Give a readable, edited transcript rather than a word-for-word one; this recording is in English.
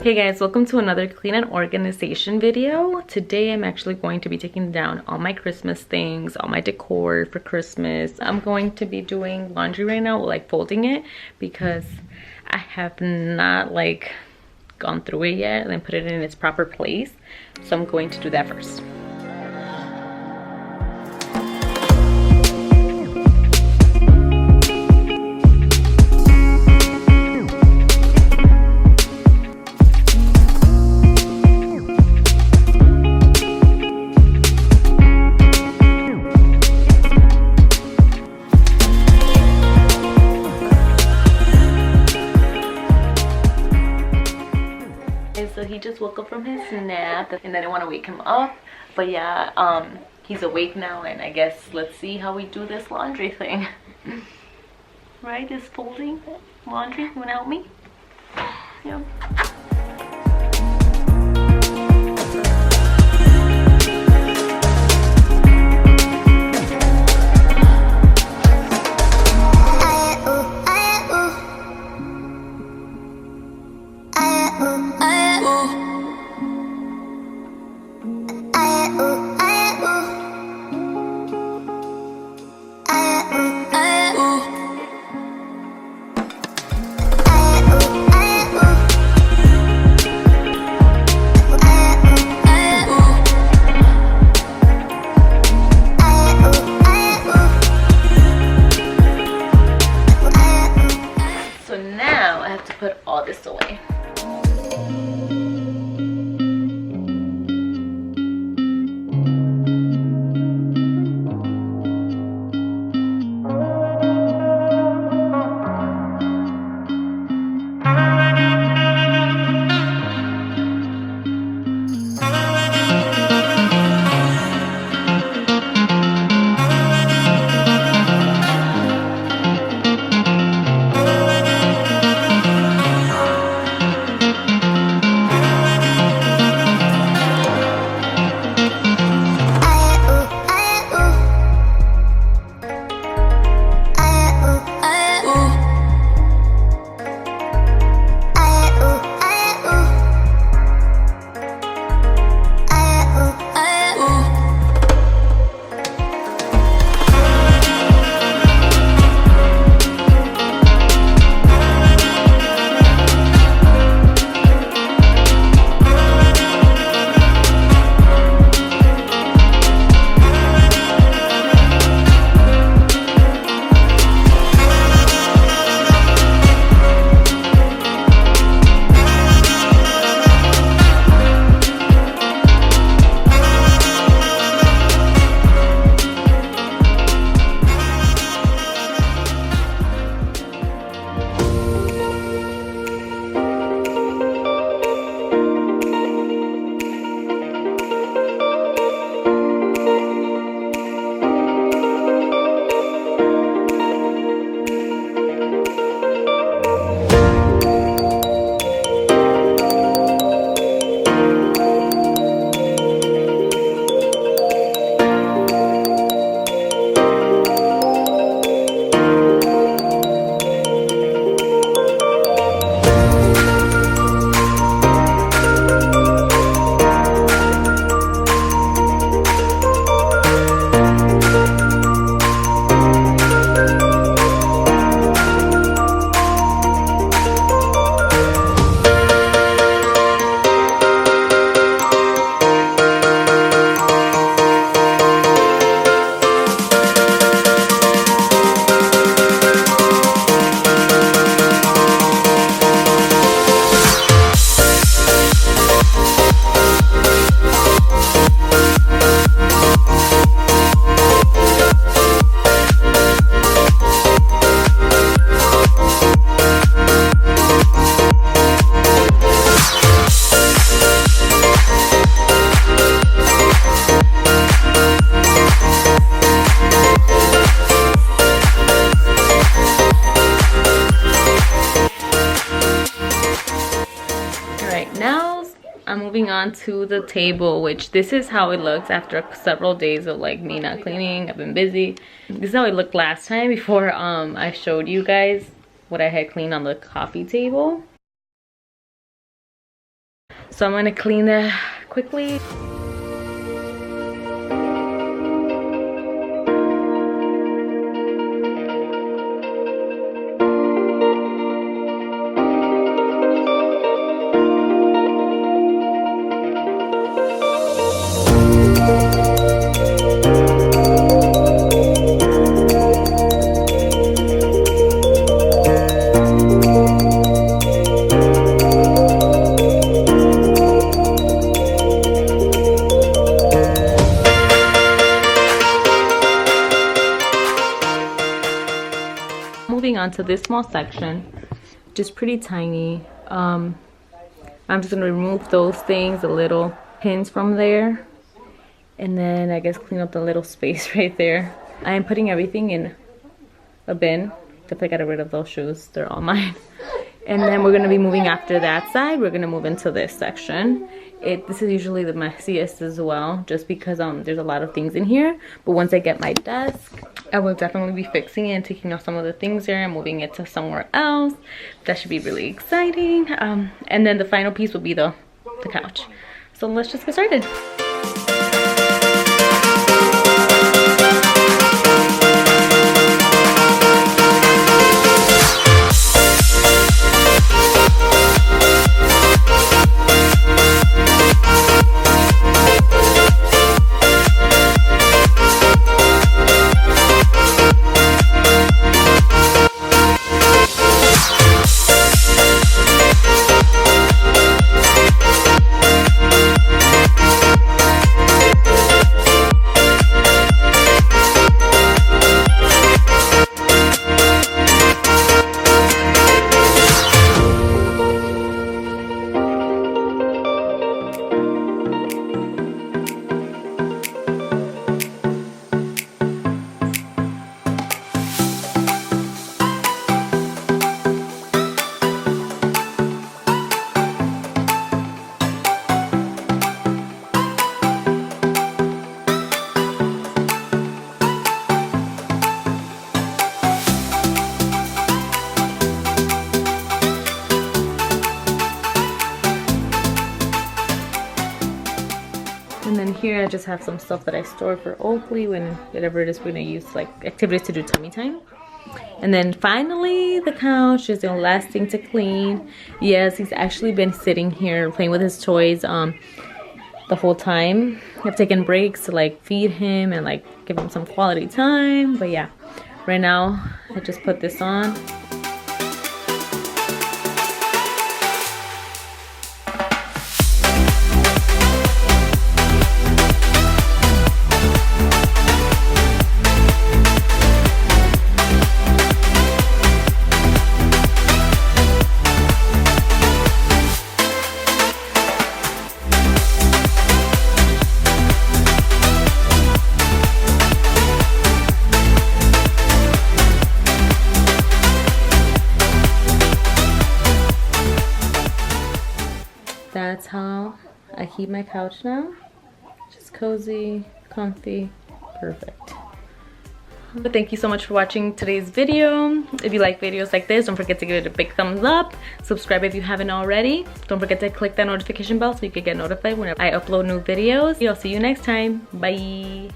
Hey guys, welcome to another clean and organization video. Today I'm actually going to be taking down all my Christmas things, all my decor for Christmas. I'm going to be doing laundry right now, like folding it, because I have not gone through it yet and put it in its proper place. So I'm going to do that first. So he just woke up from his nap and I didn't want to wake him up, but yeah, he's awake now, and I guess let's see how we do this laundry thing. Right, this folding laundry. You want to help me? Yeah. So now I have to put all this away. I'm moving on to the table, which this is how it looks after several days of like me not cleaning. I've been busy. This is how it looked last time before I showed you guys what I had cleaned on the coffee table. So I'm gonna clean that quickly. Moving on to this small section, just pretty tiny. I'm just gonna remove those things, the little pins from there, and then I guess clean up the little space right there. I am putting everything in a bin. Definitely got rid of those shoes, they're all mine. And then we're gonna be moving after that side. We're gonna move into this section. This is usually the messiest as well, just because there's a lot of things in here. But once I get my desk, I will definitely be fixing it and taking off some of the things there and moving it to somewhere else. That should be really exciting. And then the final piece will be the couch. So let's just get started. And then here I just have some stuff that I stored for Oakley when whatever it is we're gonna use, like activities to do tummy time. And then finally the couch is the last thing to clean. Yes, he's actually been sitting here playing with his toys the whole time. I've taken breaks to like feed him and like give him some quality time. But yeah, right now I just put this on. That's how I keep my couch now. Just cozy, comfy, perfect. But thank you so much for watching today's video. If you like videos like this, don't forget to give it a big thumbs up. Subscribe if you haven't already. Don't forget to click that notification bell so you can get notified whenever I upload new videos. I'll see you next time. Bye.